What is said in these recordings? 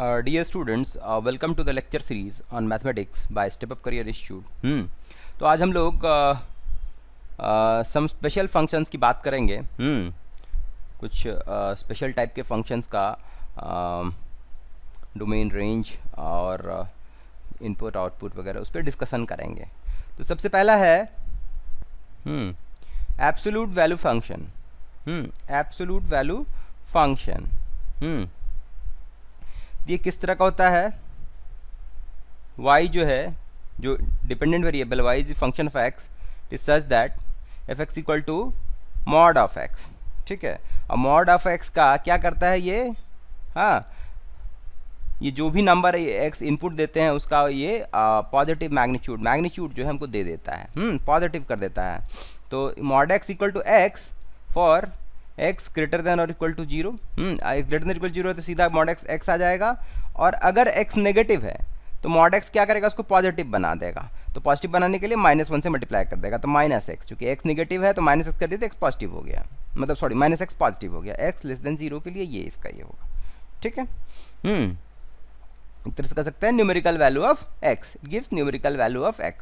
Dear students, welcome to the lecture series on mathematics by Step Up Career Institute. तो आज हम लोग some special functions की बात करेंगे. कुछ स्पेशल टाइप के फंक्शंस का डोमेन रेंज और इनपुट आउटपुट वगैरह उस पर डिस्कशन करेंगे. तो सबसे पहला है absolute value function. Absolute value function ये किस तरह का होता है. y जो है, जो dependent variable y is function of x is such that F X equal to mod of x. ठीक है, और मॉड ऑफ x का क्या करता है ये, ये जो भी नंबर x इनपुट देते हैं उसका ये पॉजिटिव मैग्नीट्यूड जो है हमको दे देता है, पॉजिटिव कर देता है. तो mod x equal to x for x greater than और equal to 0. Greater than equal to 0 है तो सीधा मॉड x आ जाएगा. और अगर x नेगेटिव है तो मॉड x क्या करेगा, उसको पॉजिटिव बना देगा. तो पॉजिटिव बनाने के लिए -1 से मल्टीप्लाई कर देगा. तो -x, क्योंकि x नेगेटिव है तो -x कर दिया तो x पॉजिटिव हो गया, मतलब सॉरी -x पॉजिटिव हो गया. x लेस देन 0 के लिए ये इसका ये होगा. ठीक है, एक तरह से कह सकते हैं numerical value of x. It gives numerical value of x.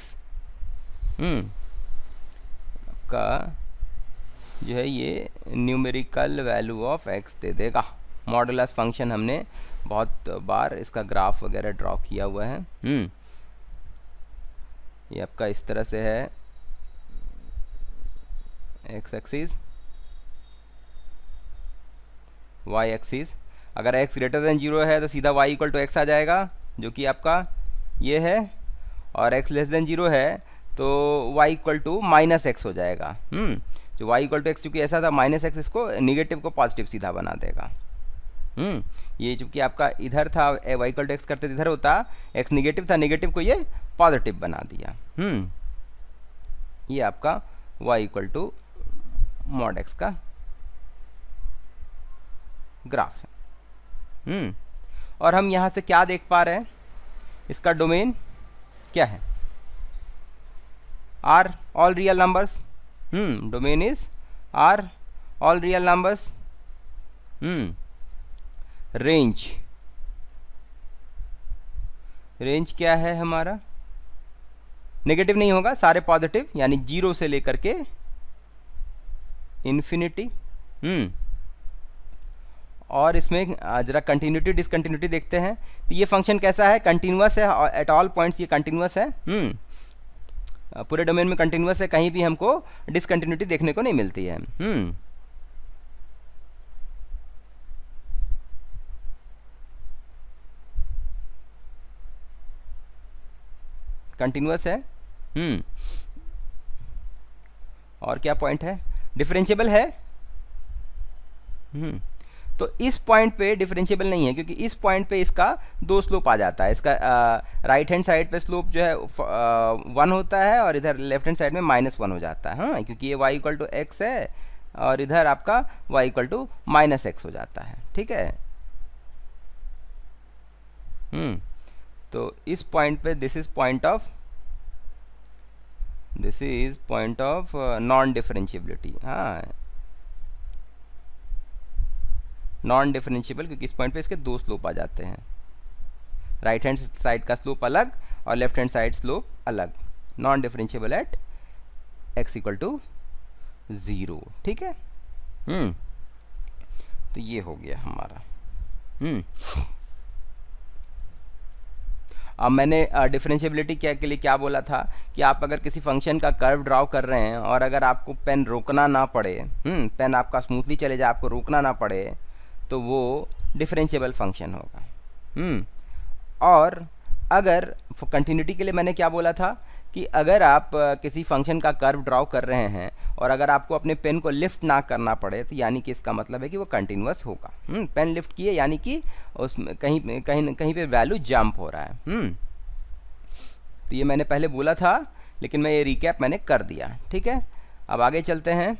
आपका जो है ये न्यूमेरिकल वैल्यू ऑफ x दे देगा. मॉडुलस फंक्शन हमने बहुत बार इसका ग्राफ वगैरह ड्रॉ किया हुआ है. ये आपका इस तरह से है, x एक्सिस, y एक्सिस. अगर x ग्रेटर देन 0 है तो सीधा y इक्वल टू x आ जाएगा, जो कि आपका ये है. और x लेस देन 0 है तो y इक्वल टू -x हो जाएगा. जो y इक्वल टू एक्स चूँकि ऐसा था, -x इसको नेगेटिव को पॉजिटिव सीधा बना देगा. ये चूँकि आपका इधर था, y इक्वल टू एक्स करते इधर होता, x नेगेटिव था, नेगेटिव को ये पॉजिटिव बना दिया. ये आपका y equal to mod x का ग्राफ है. और हम यहाँ से क्या देख पा रहे हैं, इसका डोमेन क्या है, R all real numbers. Domain is R all real numbers. Range क्या है हमारा, नेगेटिव नहीं होगा, सारे पॉजिटिव, यानी 0 से लेकर के इन्फिनिटी. और इसमें जरा कंटिन्यूटी डिसकंटिन्यूटी देखते हैं. तो ये फंक्शन कैसा है, कंटिन्यूअस है एट ऑल पॉइंट्स. ये कंटिन्यूअस है, पूरे डोमेन में कंटिन्यूअस है, कहीं भी हमको डिसकंटिन्यूटी देखने को नहीं मिलती है. कंटिन्यूअस है. और क्या पॉइंट है, डिफरेंशिएबल है. तो इस पॉइंट पे डिफरेंशिएबल नहीं है, क्योंकि इस पॉइंट पे इसका दो स्लोप आ जाता है. इसका राइट हैंड साइड पे स्लोप जो है 1 होता है और इधर लेफ्ट हैंड साइड में -1 हो जाता है. क्योंकि ये y इक्वल टू एक्स है और इधर आपका y इक्वल टू -x हो जाता है. ठीक है, तो इस पॉइंट पे this is point of non differentiability. Non differentiable, क्योंकि इस पॉइंट पे इसके दो स्लोप आ जाते हैं. राइट हैंड साइड का स्लोप अलग और लेफ्ट हैंड साइड स्लोप अलग. Non differentiable at x equal to 0. ठीक है, तो ये हो गया हमारा. अब मैंने डिफरेंशिएबिलिटी के लिए क्या बोला था कि आप अगर किसी फंक्शन का कर्व ड्रॉ कर रहे हैं और अगर आपको पेन रोकना ना पड़े, पेन आपका स्मूथली चले जाए, आपको रोकना ना पड़े, तो वो डिफरेंशिएबल फंक्शन होगा. और अगर कंटिन्यूटी के लिए मैंने क्या बोला था कि अगर आप किसी फंक्शन का कर्व ड्रॉ कर रहे हैं और अगर आपको अपने पेन को लिफ्ट ना करना पड़े, तो यानी कि इसका मतलब है कि वो कंटिन्यूअस होगा. पेन लिफ्ट किए यानी कि उसमें कहीं पे वैल्यू जंप हो रहा है. तो ये मैंने पहले बोला था, लेकिन मैं ये रिकैप मैंने कर दिया. ठीक है, अब आगे चलते हैं.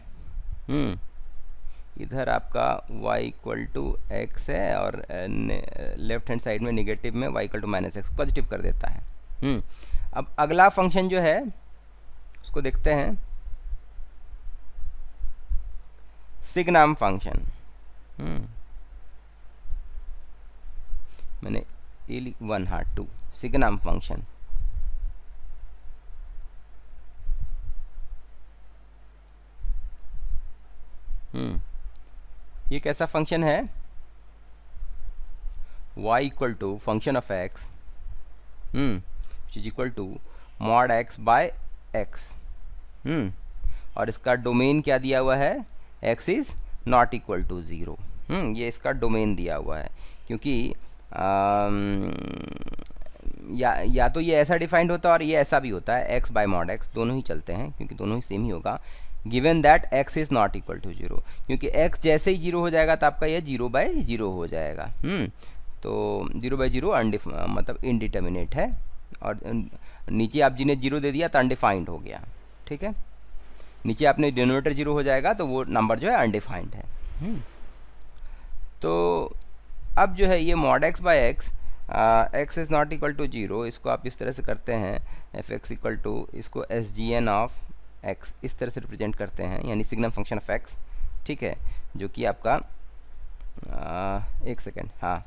इधर आपका y इक्वल टू एक्स है और लेफ्ट हैंड साइड में नेगेटिव में y equal to -x positive कर देता है. अब अगला फंक्शन जो है उसको देखते हैं, सिग्नम फंक्शन. मैंने ए 1 हाँ 2 सिग्नम फंक्शन। ये कैसा फंक्शन है? y equal to function of x which is equal to mod x by x। और इसका डोमेन क्या दिया हुआ है? x is not equal to 0। ये इसका डोमेन दिया हुआ है, क्योंकि या तो ये ऐसा डिफाइंड होता है और ये ऐसा भी होता है, x बाय मॉड x दोनों ही चलते हैं क्योंकि दोनों ही सेम ही होगा। Given that x is not equal to 0, क्योंकि x जैसे ही 0 हो जाएगा तो आपका ये 0 बाय 0 हो जाएगा। तो 0 बाय 0 मतलब इनडिटर्मिनेट है, और नीचे आप जिन्हें 0 दे दिया तो अनडिफाइंड हो गया। ठीक है, नीचे आपने डिनोमिनेटर 0 हो जाएगा तो वो नंबर जो है अनडिफाइंड है। तो अब जो है ये mod x by x, x is not equal to 0, इसको आप इस तरह से करते हैं एफ एक्स इक्वल टू, इसको S G N of x इस तरह से रिप्रेजेंट करते हैं, यानी सिग्नम फंक्शन ऑफ x। ठीक है, जो कि आपका एक सेकेंड, हाँ,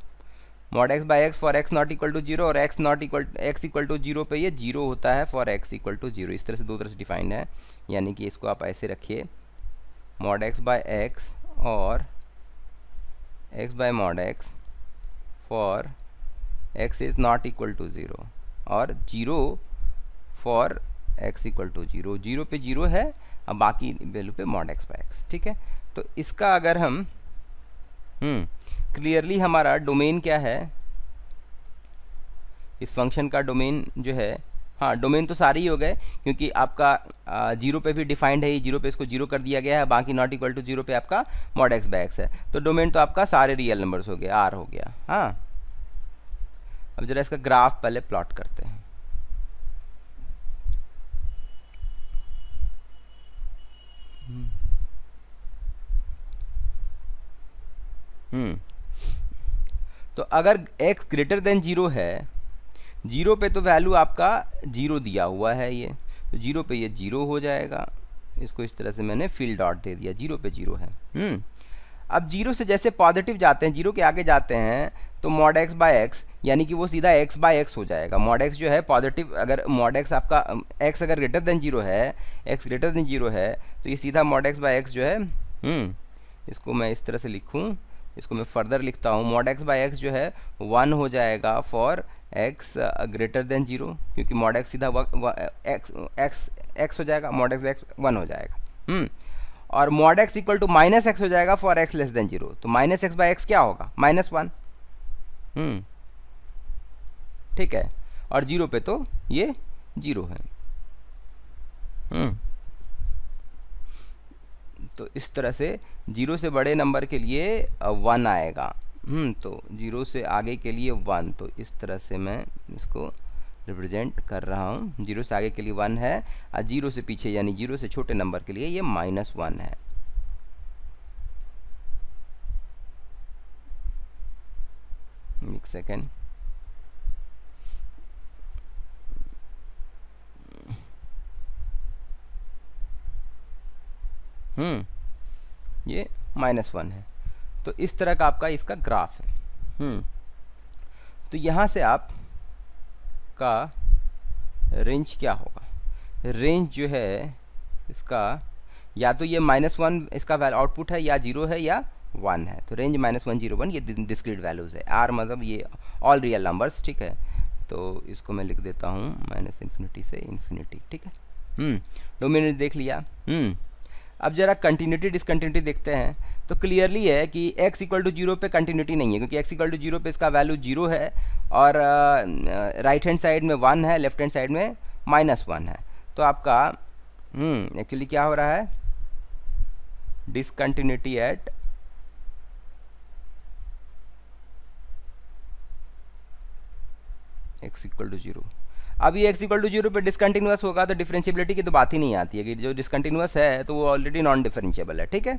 mod x by x for x not equal to 0 और x इक्वल टू 0 पे ये 0 होता है फॉर x इक्वल टू 0। इस तरह से दो तरह से डिफाइंड है, यानी कि इसको आप ऐसे रखिए, मॉड x बाय x और x by mod x for x is not equal to 0 और 0 फॉर x इक्वल टू 0। 0 पे 0 है, अब बाकी वैल्यू पे मॉड x बाय x। ठीक है, तो इसका अगर हम क्लियरली हमारा डोमेन क्या है, इस फंक्शन का डोमेन जो है, हाँ डोमेन तो सारे ही हो गए, क्योंकि आपका 0 पे भी डिफाइंड है, ये 0 पे इसको 0 कर दिया गया है, बाकी नॉट इक्वल टू 0 पे आपका मॉड x बाय x है। तो डोमेन तो आपका सारे रियल नंबर्स हो गया, R हो गया। हाँ, अब जरा इसका ग्राफ पहले प्लॉट करते हैं। तो अगर x ग्रेटर देन 0 है, 0 पे तो वैल्यू आपका 0 दिया हुआ है, ये तो 0 पे ये 0 हो जाएगा। इसको इस तरह से मैंने फिल डॉट दे दिया, 0 पे 0 है। अब 0 से जैसे पॉजिटिव जाते हैं, 0 के आगे जाते हैं, तो मॉड x बाय x यानी कि वो सीधा x बाय x हो जाएगा। मॉड x जो है पॉजिटिव, अगर मॉड x आपका x अगर ग्रेटर देन 0 है, x ग्रेटर देन 0 है, तो ये सीधा मॉड x बाय x जो है, इसको मैं इस तरह से लिखूं, इसको मैं फर्दर लिखता हूँ, मॉड x बाय x जो है 1 हो जाएगा फॉर x ग्रेटर देन 0, क्योंकि मॉड x सीधा x हो जाएगा, मॉड x बाय x 1 हो जाएगा। और mod x equal to minus x हो जाएगा फॉर x लेस देन 0, तो माइनस x बाय x क्या होगा? -1। ठीक है, और 0 पे तो ये 0 है। तो इस तरह से 0 से बड़े नंबर के लिए 1 आएगा। तो 0 से आगे के लिए 1, तो इस तरह से मैं इसको रिप्रेजेंट कर रहा हूँ। 0 से आगे के लिए 1 है, और 0 से पीछे यानी 0 से छोटे नंबर के लिए ये -1 है। एक सेकेंड, ये -1 है। तो इस तरह का आपका इसका ग्राफ है। तो यहाँ से आप का रेंज क्या होगा? रेंज जो है इसका, या तो ये -1 इसका आउटपुट है, या 0 है, या 1 है। तो रेंज -1, 0, 1 ये डिस्क्रीट वैल्यूज़ है। R मतलब ये ऑल रियल नंबर्स। ठीक है, तो इसको मैं लिख देता हूँ -∞ से ∞। ठीक है, डोमिनेट देख लिया। अब जरा कंटिन्यूटी डिसकंटिन्यूटी देखते हैं, तो क्लियरली है कि x इक्वल टू 0 पे कंटिन्यूटी नहीं है, क्योंकि x इक्वल टू 0 पे इसका वैल्यू 0 है, और राइट हैंड साइड में 1 है, लेफ्ट हैंड साइड में -1 है। तो आपका एक्चुअली क्या हो रहा है? Discontinuity at x equal to 0। अब ये x इक्वल टू 0 पे डिसकंटिन्यूअस होगा तो डिफरेंशिएबिलिटी की तो बात ही नहीं आती है, कि जो डिसकंटिन्यूअस है तो वो ऑलरेडी नॉन डिफरेंशिएबल है। ठीक है,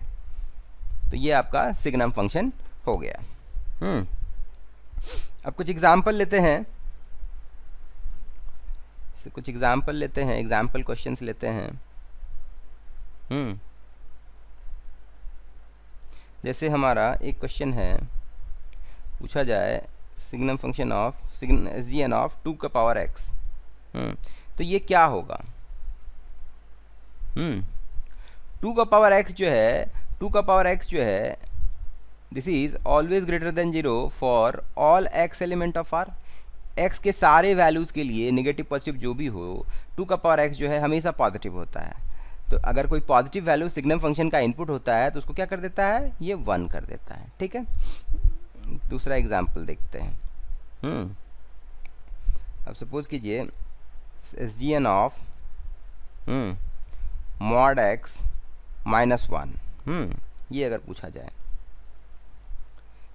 तो ये आपका सिग्नम फंक्शन हो गया। अब कुछ एग्जाम्पल लेते हैं, एग्जाम्पल क्वेश्चंस लेते हैं। जैसे हमारा एक क्वेश्चन है, पूछा जाए signum function of S G N of 2 का पावर एक्स। तो ये क्या होगा? 2 का पावर एक्स जो है, 2 का पावर एक्स जो है, this is always greater than 0 for all X element of R. X के सारे वैल्यूज़ के लिए नेगेटिव पॉजिटिव जो भी हो, 2 का पावर एक्स जो है हमेशा पॉजिटिव होता है। तो अगर कोई पॉजिटिव वैल्यू सिग्नम फंक्शन का इनपुट होता है तो उसको क्या कर देता है? ये 1 कर देता है। ठीक है, दूसरा एग्जाम्पल देखते हैं। अब सपोज कीजिए S G N of mod X minus 1, ये अगर पूछा जाए,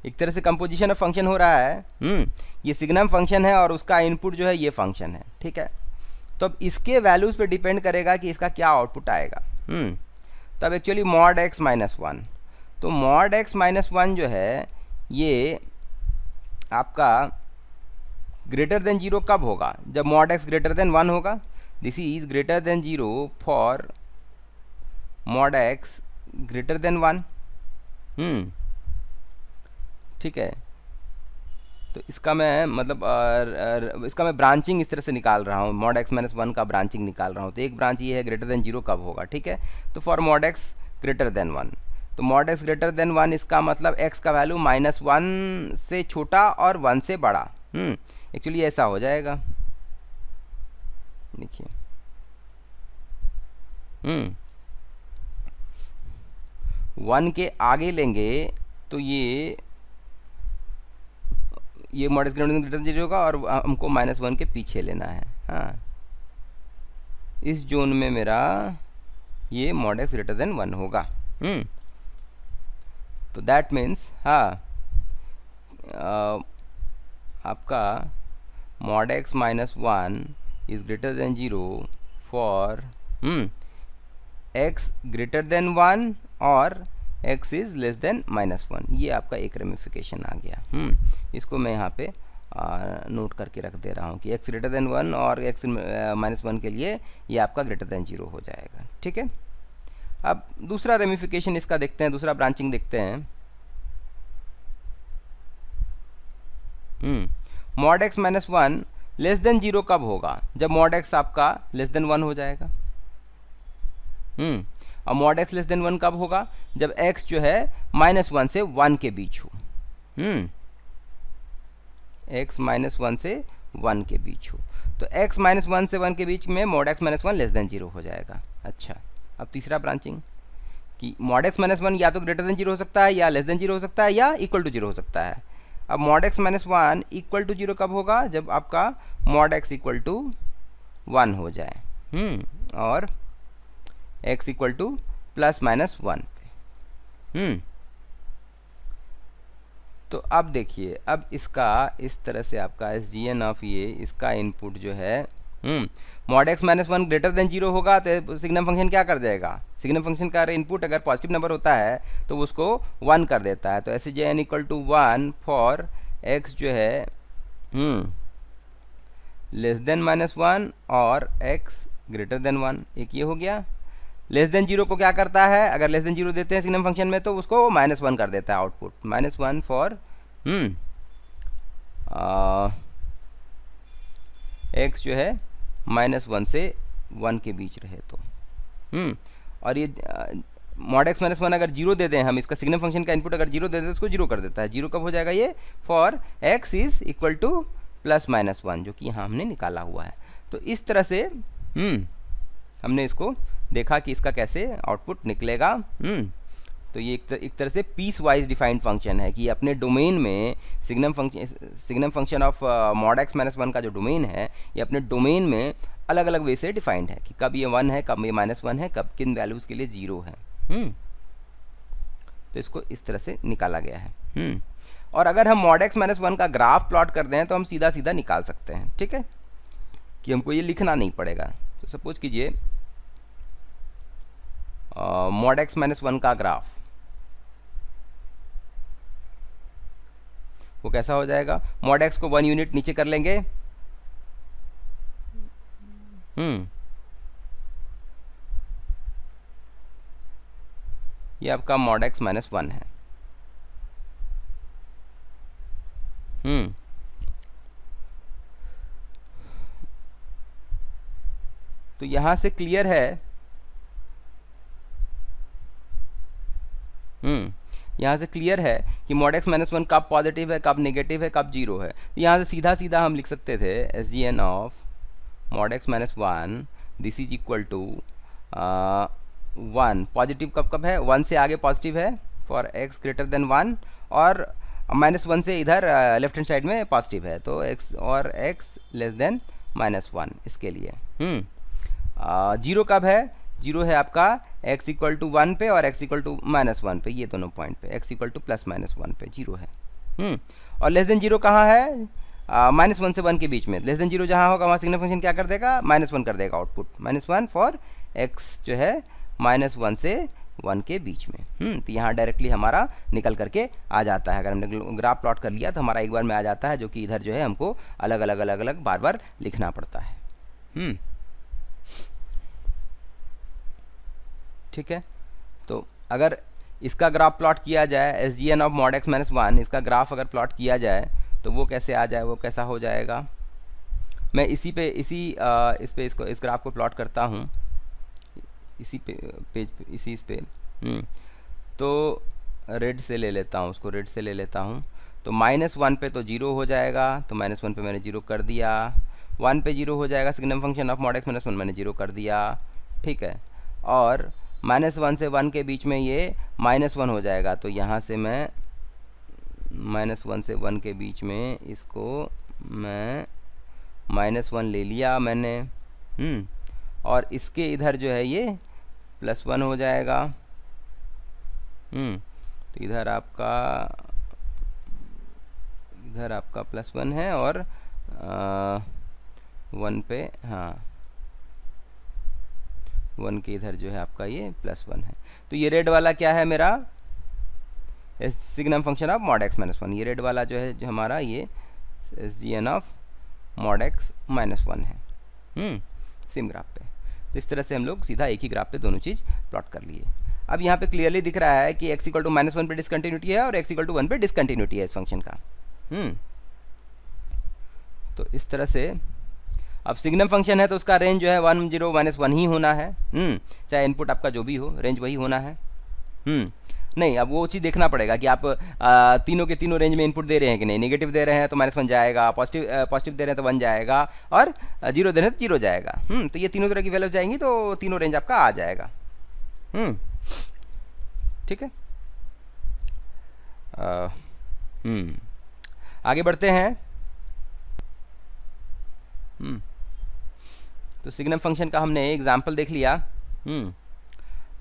एक तरह से कंपोजिशन ऑफ फंक्शन हो रहा है। ये सिग्नम फंक्शन है और उसका इनपुट जो है ये फंक्शन है। ठीक है, तो अब इसके वैल्यूज़ पे डिपेंड करेगा कि इसका क्या आउटपुट आएगा। तब एक्चुअली मॉड एक्स माइनस 1, तो मॉड एक्स माइनस 1 जो है ये आपका ग्रेटर देन 0 कब होगा? जब मॉड एक्स ग्रेटर देन 1 होगा। This is greater than 0 for mod x greater then 1। ठीक है, तो इसका मैं मतलब इसका मैं ब्रांचिंग इस तरह से निकाल रहा हूँ, मॉड एक्स माइनस 1 का ब्रांचिंग निकाल रहा हूँ। तो एक ब्रांच ये है ग्रेटर देन 0 कब होगा। ठीक है, तो for mod x greater then 1, तो मॉड एक्स ग्रेटर देन 1 इसका मतलब एक्स का वैल्यू -1 से छोटा और 1 से बड़ा। एक्चुअली ऐसा हो जाएगा, देखिए 1 के आगे लेंगे तो ये मॉड एक्स ग्रेटर देन 0 होगा और हमको -1 के पीछे लेना है। हाँ, इस जोन में मेरा ये मॉड एक्स ग्रेटर देन 1 होगा। तो दैट मीन्स आपका mod X minus 1 is greater than 0 for X greater then 1 और x इज लेस देन -1। ये आपका एक रेमिफिकेशन आ गया। इसको मैं यहाँ पे नोट करके रख दे रहा हूँ कि x ग्रेटर देन 1 और x -1 के लिए ये आपका ग्रेटर देन 0 हो जाएगा। ठीक है, अब दूसरा रेमिफिकेशन इसका देखते हैं, दूसरा ब्रांचिंग देखते हैं। Mod X minus 1 less than 0 कब होगा? जब मॉड एक्स आपका लेस देन 1 हो जाएगा। और मॉड एक्स लेस देन 1 कब होगा? जब x जो है -1 से 1 के बीच हो। x -1 से 1 के बीच हो, तो x -1 से 1 के बीच में मॉड एक्स -1 लेस देन 0 हो जाएगा। अच्छा, अब तीसरा ब्रांचिंग कि मॉड एक्स -1 या तो ग्रेटर देन 0 हो सकता है, या लेस देन 0 हो सकता है, या इक्वल टू 0 हो सकता है। अब मॉड एक्स -1 इक्वल टू 0 कब होगा? जब आपका मॉड एक्स इक्वल टू 1 हो जाए और x इक्वल टू +-1 पे। तो अब देखिए, अब इसका इस तरह से आपका SGN ऑफ ये इसका इनपुट जो है मॉड एक्स -1 ग्रेटर देन 0 होगा तो सिग्नम फंक्शन क्या कर जाएगा? सिग्नम फंक्शन का इनपुट अगर पॉजिटिव नंबर होता है तो उसको 1 कर देता है। तो SGN equal to 1 for x जो है लेस देन -1 और x ग्रेटर देन 1। एक ये हो गया। लेस देन 0 को क्या करता है? अगर लेस देन 0 देते हैं सिग्नम फंक्शन में तो उसको -1 कर देता है आउटपुट। -1 फॉर x जो है -1 से 1 के बीच रहे तो। और ये मॉड एक्स -1 अगर 0 दे दें हम, इसका सिग्नम फंक्शन का इनपुट अगर 0 दे दें तो उसको 0 कर देता है। 0 कब हो जाएगा ये? For x is equal to +-1, जो कि यहाँ हमने निकाला हुआ है। तो इस तरह से हमने इसको देखा कि इसका कैसे आउटपुट निकलेगा। तो ये एक तरह से पीस वाइज डिफाइंड फंक्शन है कि अपने डोमेन में signum function of mod x -1 का जो डोमेन है ये अपने डोमेन में अलग अलग वे से डिफाइंड है कि कब ये 1 है, कब ये -1 है, कब किन वैल्यूज़ के लिए 0 है। तो इसको इस तरह से निकाला गया है। और अगर हम मॉड एक्स -1 का ग्राफ प्लॉट कर दें तो हम सीधा सीधा निकाल सकते हैं। ठीक है, कि हमको ये लिखना नहीं पड़ेगा। तो सपोज कीजिए मॉड एक्स -1 का ग्राफ वो कैसा हो जाएगा? मॉड एक्स को 1 यूनिट नीचे कर लेंगे। ये आपका मॉड एक्स -1 है। तो यहाँ से क्लियर है, यहाँ से क्लियर है कि मॉड एक्स माइनस वन कब पॉजिटिव है, कब नेगेटिव है, कब जीरो है। तो यहाँ से सीधा सीधा हम लिख सकते थे S G N of mod X minus one this is equal to one. Positive कब कब है, वन से आगे पॉजिटिव है for X greater than one, और माइनस वन से इधर लेफ्ट हैंड साइड में पॉजिटिव है, तो एक्स और X less than minus one इसके लिए। जीरो कब है, जीरो है आपका x इक्वल टू वन पे और x equal to minus one पे, ये दोनों पॉइंट पे x equal to plus minus one पे जीरो है। और लेस देन जीरो कहाँ है, माइनस वन से वन के बीच में। लेस देन जीरो जहाँ होगा वहाँ सिग्नल फंक्शन क्या कर देगा, माइनस वन कर देगा output, minus one for x जो है माइनस वन से वन के बीच में। तो यहाँ डायरेक्टली हमारा निकल करके आ जाता है। अगर हमने ग्राफ प्लॉट कर लिया तो हमारा एक बार में आ जाता है, जो कि इधर जो है हमको अलग अलग अलग अलग बार बार लिखना पड़ता है। ठीक है, तो अगर इसका ग्राफ प्लॉट किया जाए S G N of mod X minus one, इसका ग्राफ अगर प्लॉट किया जाए तो वो कैसे आ जाए, वो कैसा हो जाएगा। मैं इसी पे इस ग्राफ को प्लॉट करता हूँ, इसी पेज पे, इस पे। तो रेड से ले लेता हूँ, उसको रेड से ले लेता हूँ। तो माइनस वन पे तो जीरो हो जाएगा, तो माइनस वन पे मैंने जीरो कर दिया। वन पे जीरो हो जाएगा, signum function of mod X minus one मैंने जीरो कर दिया। ठीक है, और माइनस वन से वन के बीच में ये माइनस वन हो जाएगा, तो यहाँ से मैं माइनस वन से वन के बीच में इसको मैं माइनस वन ले लिया मैंने। और इसके इधर जो है ये प्लस वन हो जाएगा। तो इधर आपका प्लस वन है, और वन पे, हाँ वन के इधर जो है आपका ये प्लस वन है। तो ये रेड वाला क्या है मेरा, signum function of mod X minus one. ये रेड वाला जो है जो हमारा ये S G N of mod X minus one है सेम ग्राफ पे। तो इस तरह से हम लोग सीधा एक ही ग्राफ पे दोनों चीज़ प्लॉट कर लिए। अब यहाँ पे क्लियरली दिख रहा है कि x equal to minus one पे डिसकंटिन्यूटी है और x इक्वल टू वन पे डिसकंटिन्यूटी है इस फंक्शन का। तो इस तरह से अब सिग्नम फंक्शन है तो उसका रेंज जो है 1 0 माइनस वन ही होना है। चाहे इनपुट आपका जो भी हो, रेंज वही होना है। नहीं, अब वो चीज़ देखना पड़ेगा कि आप तीनों के तीनों रेंज में इनपुट दे रहे हैं कि नहीं। नेगेटिव दे रहे हैं तो माइनस वन जाएगा, पॉजिटिव दे रहे हैं तो वन जाएगा, और जीरो दे रहे हैं तो जीरो जाएगा। तो ये तीनों तरह की वैल्यूज जाएंगी, तो तीनों रेंज आपका आ जाएगा। ठीक है, आगे बढ़ते हैं। तो सिग्नम फंक्शन का हमने एग्जाम्पल देख लिया।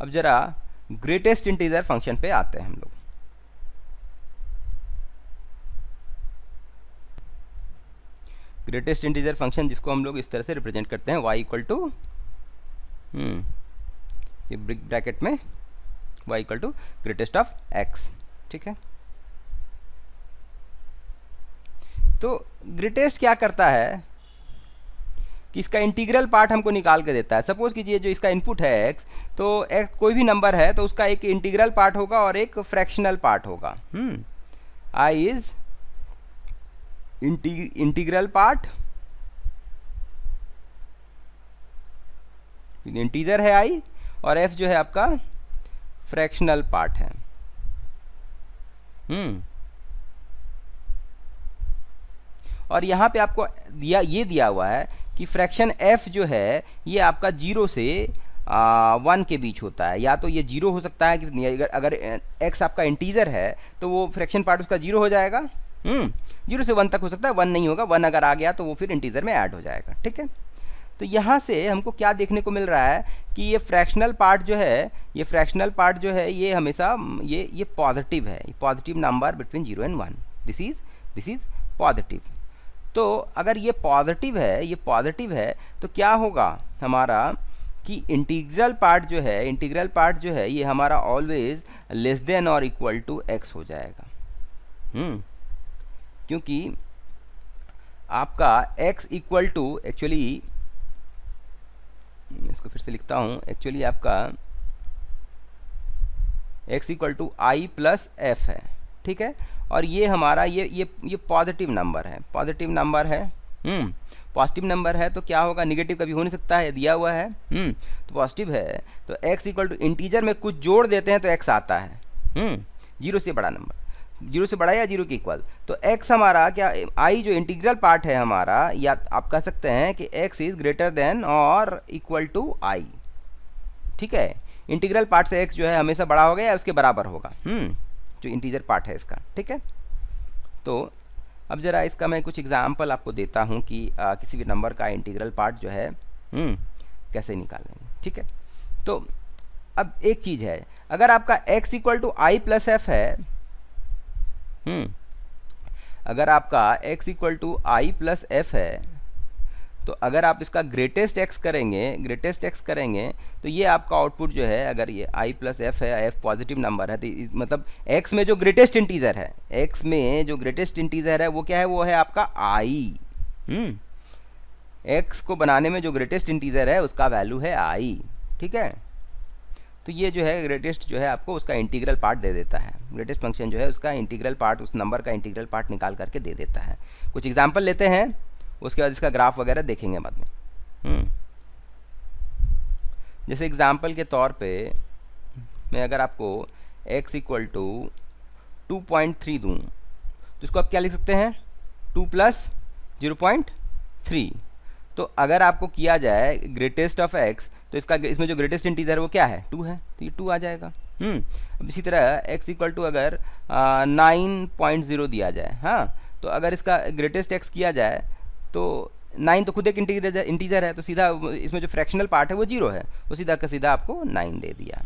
अब जरा ग्रेटेस्ट इंटीजर फंक्शन पे आते हैं हम लोग। ग्रेटेस्ट इंटीजर फंक्शन जिसको हम लोग इस तरह से रिप्रेजेंट करते हैं, y इक्वल टू ये बिग ब्रैकेट में y equal to greatest of x। ठीक है, तो ग्रेटेस्ट क्या करता है कि इसका इंटीग्रल पार्ट हमको निकाल के देता है। सपोज कीजिए जो इसका इनपुट है x, तो x कोई भी नंबर है तो उसका एक इंटीग्रल पार्ट होगा और एक फ्रैक्शनल पार्ट होगा। I is integral part, integer है I, और f जो है आपका फ्रैक्शनल पार्ट है। और यहाँ पे आपको दिया हुआ है कि फ्रैक्शन f जो है ये आपका जीरो से वन के बीच होता है। या तो ये जीरो हो सकता है कि अगर x आपका इंटीजर है तो वो फ्रैक्शन पार्ट उसका जीरो हो जाएगा। जीरो से वन तक हो सकता है, वन नहीं होगा। वन अगर आ गया तो वो फिर इंटीजर में ऐड हो जाएगा। ठीक है, तो यहाँ से हमको क्या देखने को मिल रहा है कि ये फ्रैक्शनल पार्ट जो है, ये हमेशा ये पॉजिटिव है। Positive number between zero and one, this is positive. तो अगर ये पॉजिटिव है तो क्या होगा हमारा कि इंटीग्रल पार्ट जो है ये हमारा ऑलवेज लेस देन और इक्वल टू x हो जाएगा। क्योंकि आपका x इक्वल टू, एक्चुअली इसको फिर से लिखता हूँ, एक्चुअली आपका x equal to I plus F है। ठीक है, और ये हमारा ये पॉजिटिव नंबर है, पॉजिटिव नंबर है तो क्या होगा, निगेटिव कभी हो नहीं सकता है, दिया हुआ है। तो पॉजिटिव है तो x इक्वल टू इंटीजर में कुछ जोड़ देते हैं तो x आता है। जीरो से बड़ा नंबर, जीरो से बड़ा या जीरो के इक्वल, तो x हमारा क्या, i जो इंटीग्रल पार्ट है हमारा, या आप कह सकते हैं कि x इज ग्रेटर देन और इक्वल टू i। ठीक है, इंटीग्रल पार्ट से x जो है हमेशा बड़ा होगा या उसके बराबर होगा, जो इंटीजर पार्ट है इसका। ठीक है, तो अब ज़रा इसका मैं कुछ एग्जाम्पल आपको देता हूँ कि किसी भी नंबर का इंटीग्रल पार्ट जो है कैसे निकालेंगे। ठीक है, तो अब एक चीज़ है, अगर आपका x equal to I plus F है, अगर आपका x equal to I plus F है, तो अगर आप इसका ग्रेटेस्ट x करेंगे तो ये आपका आउटपुट जो है, अगर ये i प्लस एफ है, f पॉजिटिव नंबर है, तो मतलब x में जो ग्रेटेस्ट इंटीजर है, x में जो ग्रेटेस्ट इंटीजर है वो क्या है, वो है आपका i। x को बनाने में जो ग्रेटेस्ट इंटीजर है उसका वैल्यू है i। ठीक है, तो ये जो है ग्रेटेस्ट जो है आपको उसका इंटीग्रल पार्ट दे देता है, ग्रेटेस्ट फंक्शन जो है उसका इंटीग्रल पार्ट, उस नंबर का इंटीग्रल पार्ट निकाल करके दे देता है। कुछ एग्जाम्पल लेते हैं, उसके बाद इसका ग्राफ वगैरह देखेंगे बाद में। जैसे एग्जाम्पल के तौर पे मैं अगर आपको x इक्वल टू 2.3 दूँ तो इसको आप क्या लिख सकते हैं, 2 प्लस 0.3। तो अगर आपको किया जाए ग्रेटेस्ट ऑफ x, तो इसमें जो ग्रेटेस्ट इंटीजर है वो क्या है, 2 है, तो ये 2 आ जाएगा। अब इसी तरह x इक्वल टू अगर 9.0 दिया जाए, हाँ, तो अगर इसका ग्रेटेस्ट x किया जाए तो 9 तो खुद एक इंटीजर है, तो सीधा इसमें जो फ्रैक्शनल पार्ट है वो 0 है, वो सीधा का सीधा आपको 9 दे दिया।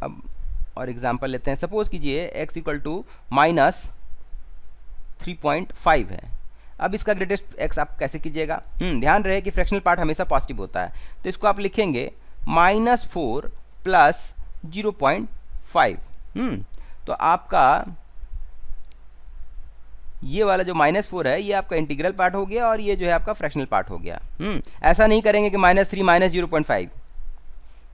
अब और एग्जांपल लेते हैं, सपोज कीजिए x इक्वल टू माइनस 3.5 है। अब इसका ग्रेटेस्ट x आप कैसे कीजिएगा, ध्यान रहे कि फ्रैक्शनल पार्ट हमेशा पॉजिटिव होता है, तो इसको आप लिखेंगे -4 प्लस 0.5। तो आपका ये वाला जो -4 है ये आपका इंटीग्रल पार्ट हो गया और ये जो है आपका फ्रैक्शनल पार्ट हो गया। ऐसा नहीं करेंगे कि -3 माइनस 0.5,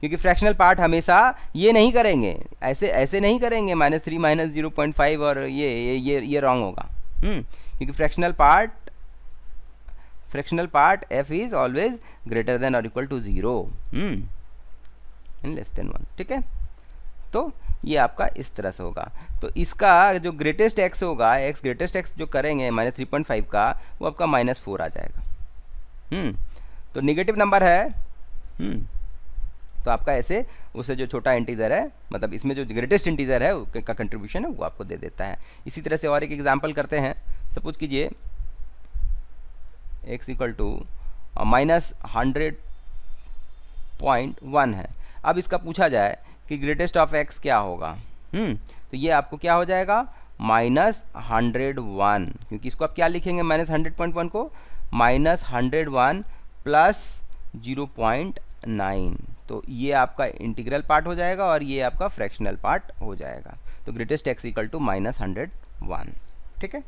क्योंकि फ्रैक्शनल पार्ट हमेशा ये नहीं करेंगे, ऐसे नहीं करेंगे -3 माइनस 0.5 और ये रॉन्ग होगा। क्योंकि fractional part f is always greater than और equal to 0 in less than 1। ठीक है, तो ये आपका इस तरह से होगा। तो इसका जो ग्रेटेस्ट x होगा, ग्रेटेस्ट x जो करेंगे -3.5 का, वो आपका -4 आ जाएगा। तो नेगेटिव नंबर है, तो आपका ऐसे उससे जो छोटा इंटीजर है, मतलब इसमें जो ग्रेटेस्ट इंटीजर है का कंट्रीब्यूशन है वो आपको दे देता है। इसी तरह से और एक एग्जांपल करते हैं, सपोज कीजिए x इक्वल टू -100.1 है। अब इसका पूछा जाए कि ग्रेटेस्ट ऑफ x क्या होगा, तो ये आपको क्या हो जाएगा, -101, क्योंकि इसको आप क्या लिखेंगे, -100.1 को -101 प्लस 0.9, तो ये आपका इंटीग्रल पार्ट हो जाएगा और ये आपका फ्रैक्शनल पार्ट हो जाएगा। तो ग्रेटेस्ट x इक्वल टू -101। ठीक है,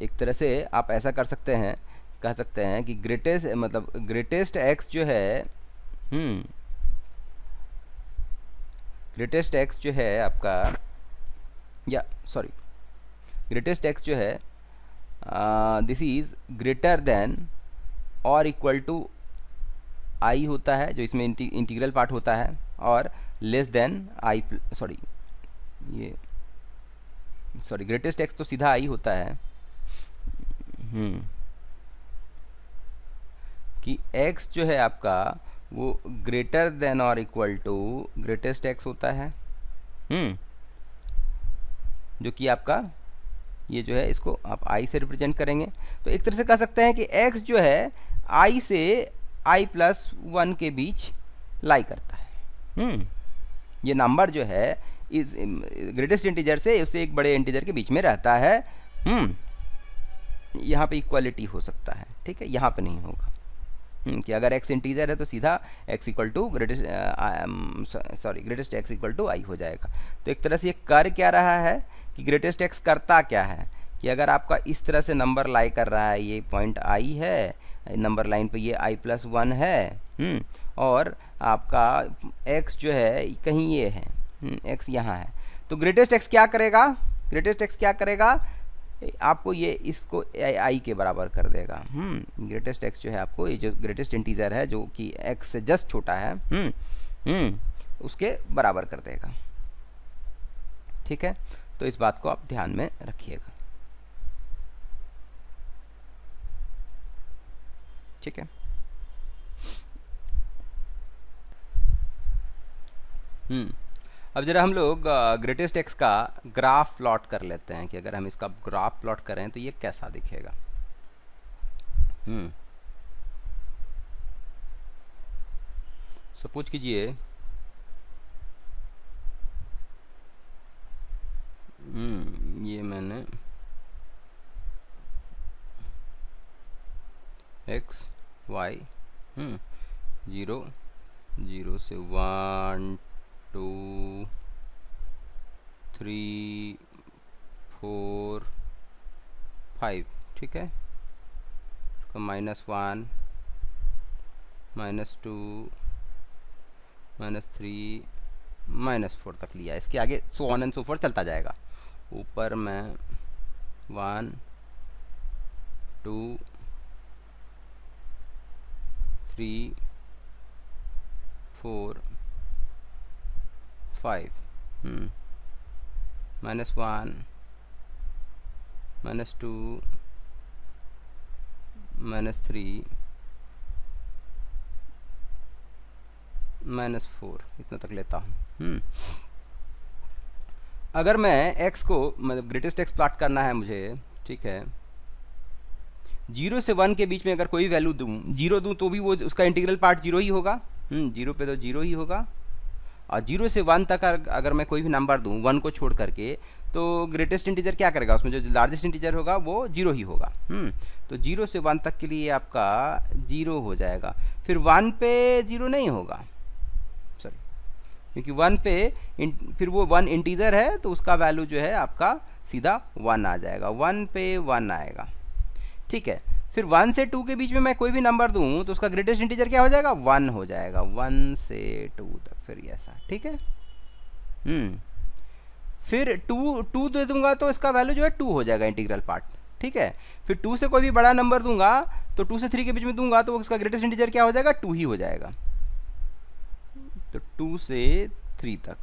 एक तरह से आप ऐसा कर सकते हैं, कह सकते हैं कि ग्रेटेस्ट x जो है, ग्रेटेस्ट x जो है आपका, या सॉरी, ग्रेटेस्ट x जो है दिस इज ग्रेटर देन और इक्वल टू i होता है, जो इसमें इंटीग्रल पार्ट होता है, और less than i, sorry greatest x तो सीधा i होता है, कि x जो है आपका वो ग्रेटर देन और इक्वल टू ग्रेटेस्ट x होता है, जो कि आपका ये जो है इसको आप i से रिप्रेजेंट करेंगे। तो एक तरह से कह सकते हैं कि x जो है i से i+1 के बीच लाई करता है। ये नंबर जो है इस ग्रेटेस्ट इंटीजर से उससे एक बड़े इंटीजर के बीच में रहता है। यहाँ पे इक्वालिटी हो सकता है, ठीक है, यहाँ पे नहीं होगा। कि अगर x इंटीजर है तो सीधा x equal to greatest x equal to i हो जाएगा। तो एक तरह से ये कर क्या रहा है कि ग्रेटेस्ट x करता क्या है कि अगर आपका इस तरह से नंबर लाई कर रहा है, ये पॉइंट i है, नंबर लाइन पे ये i+1 है, और आपका x जो है कहीं ये है, x यहाँ है। तो ग्रेटेस्ट x क्या करेगा, ग्रेटेस्ट x क्या करेगा, आपको ये इसको i के बराबर कर देगा। ग्रेटेस्ट x जो है आपको, ये जो ग्रेटेस्ट इंटीजर है जो कि x से जस्ट छोटा है, उसके बराबर कर देगा। ठीक है, तो इस बात को आप ध्यान में रखिएगा। ठीक है, अब जरा हम लोग ग्रेटेस्ट एक्स का ग्राफ प्लॉट कर लेते हैं कि अगर हम इसका ग्राफ प्लॉट करें तो ये कैसा दिखेगा। सपोज कीजिए ये मैंने एक्स वाई 0 0 से 1 2 3 4 5, ठीक है, -1 -2 -3 -4 तक लिया। इसके आगे so on and so fourth चलता जाएगा। ऊपर मैं 1 2 3 4 5 -1 -2 -3 -4 इतना तक लेता हूँ। अगर मैं x को मतलब ग्रेटेस्ट x प्लॉट करना है मुझे, ठीक है, 0 से 1 के बीच में अगर कोई वैल्यू दूँ, 0 दूँ तो भी वो उसका इंटीग्रल पार्ट 0 ही होगा। 0 पे तो 0 ही होगा, और 0 से 1 तक अगर मैं कोई भी नंबर दूँ 1 को छोड़ करके, तो ग्रेटेस्ट इंटीजर क्या करेगा, उसमें जो लार्जेस्ट इंटीजर होगा वो 0 ही होगा। तो 0 से 1 तक के लिए आपका 0 हो जाएगा। फिर 1 पे 0 नहीं होगा, सॉरी, क्योंकि 1 पे फिर वो 1 इंटीजर है तो उसका वैल्यू जो है आपका सीधा 1 आ जाएगा। 1 पे 1 आएगा, ठीक है। फिर 1 से 2 के बीच में मैं कोई भी नंबर दूं तो उसका ग्रेटेस्ट इंटीजर क्या हो जाएगा, 1 हो जाएगा। 1 से 2 तक फिर ऐसा, ठीक है। फिर 2 दे दूंगा तो इसका वैल्यू जो है 2 हो जाएगा, इंटीग्रल पार्ट, ठीक है। फिर 2 से कोई भी बड़ा नंबर दूंगा तो 2 से 3 के बीच में दूंगा तो उसका ग्रेटेस्ट इंटीजर क्या हो जाएगा, 2 ही हो जाएगा। तो 2 से 3 तक,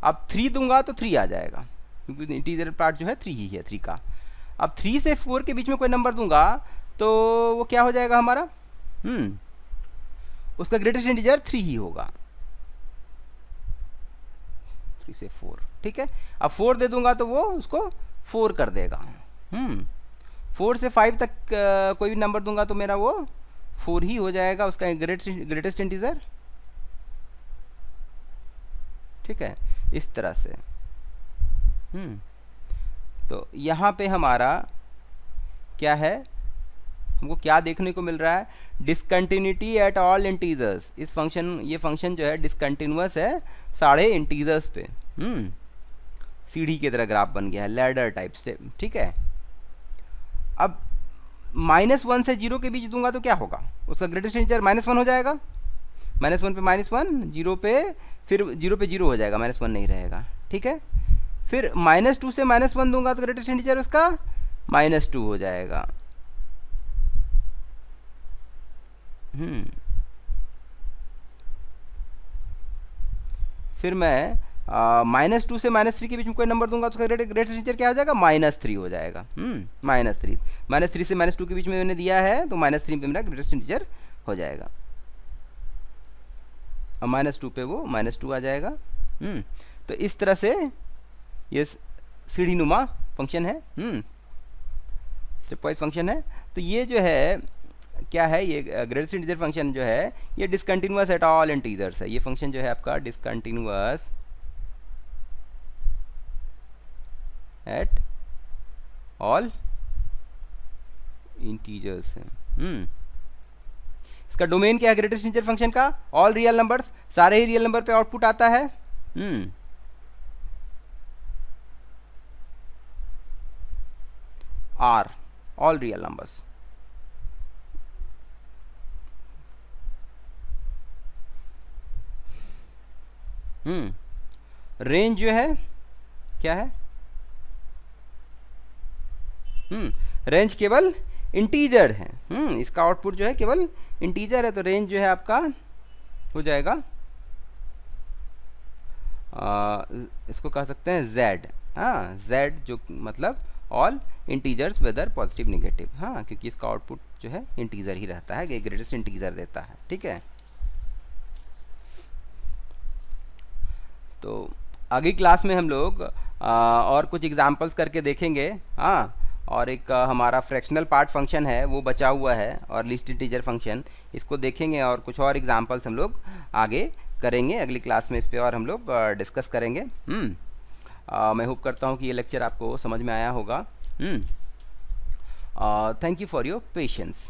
अब 3 दूंगा तो 3 आ जाएगा, क्योंकि इंटीजर पार्ट जो है 3 ही है, 3 का। अब 3 से 4 के बीच में कोई नंबर दूंगा तो वो क्या हो जाएगा हमारा, उसका ग्रेटेस्ट इंटीजर 3 ही होगा। 3 से 4, ठीक है। अब 4 दे दूंगा तो वो उसको 4 कर देगा। 4 से 5 तक कोई भी नंबर दूंगा तो मेरा वो 4 ही हो जाएगा, उसका ग्रेटेस्ट इंटीजर, ठीक है, इस तरह से। तो यहाँ पे हमारा क्या है, हमको क्या देखने को मिल रहा है, डिसकंटिन्यूटी एट ऑल इंटीजर्स। इस फंक्शन, ये फंक्शन जो है डिसकंटिन्यूअस है सारे इंटीजर्स पे। सीढ़ी की तरह ग्राफ बन गया है, लैडर टाइप से, ठीक है। अब -1 से 0 के बीच दूंगा तो क्या होगा, उसका ग्रेटेस्ट इंटीजर -1 हो जाएगा। -1 पे -1, 0 पे फिर 0 पे 0 हो जाएगा, -1 नहीं रहेगा, ठीक है। फिर -2 से -1 दूंगा तो ग्रेटेस्ट इंटीजर उसका -2 हो जाएगा। फिर मैं -2 से -3 के बीच में कोई नंबर दूंगा तो ग्रेटेस्ट इंटीजर क्या हो जाएगा, -3 हो जाएगा। -3 -3 से -2 के बीच में मैंने दिया है तो -3 पे मेरा ग्रेटेस्ट इंटीजर हो जाएगा, और -2 पे वो -2 आ जाएगा। तो इस तरह से ये सीढ़ी नुमा फंक्शन है, स्टेप वाइज फंक्शन है। तो ये जो है क्या है, ये ग्रेटेस्ट इंटीजर फंक्शन जो है ये डिसकंटिन्यूअस एट ऑल इंटीजर्स है। ये फंक्शन जो है आपका डिसकंटिन्यूअस एट ऑल इंटीजर्स है। इसका डोमेन क्या है ग्रेटेस्ट इंटीजर फंक्शन का, ऑल रियल नंबर्स, सारे ही रियल नंबर पे आउटपुट आता है। R all real numbers, range जो है क्या है, रेंज केवल इंटीजर है। इसका आउटपुट जो है केवल इंटीजर है, तो रेंज जो है आपका हो जाएगा इसको कह सकते हैं z। हाँ, z जो मतलब all integers whether positive negative. हाँ, क्योंकि इसका आउटपुट जो है इंटीजर ही रहता है, ग्रेटेस्ट इंटीजर देता है। ठीक है, तो अगली क्लास में हम लोग और कुछ एग्जांपल्स करके देखेंगे। हाँ, और एक हमारा फ्रैक्शनल पार्ट फंक्शन है वो बचा हुआ है, और लिस्ट इंटीजर फंक्शन, इसको देखेंगे और कुछ और एग्जांपल्स हम लोग आगे करेंगे अगली क्लास में। इस पे और हम लोग डिस्कस करेंगे। मैं होप करता हूँ कि ये लेक्चर आपको समझ में आया होगा। Thank you for your patience.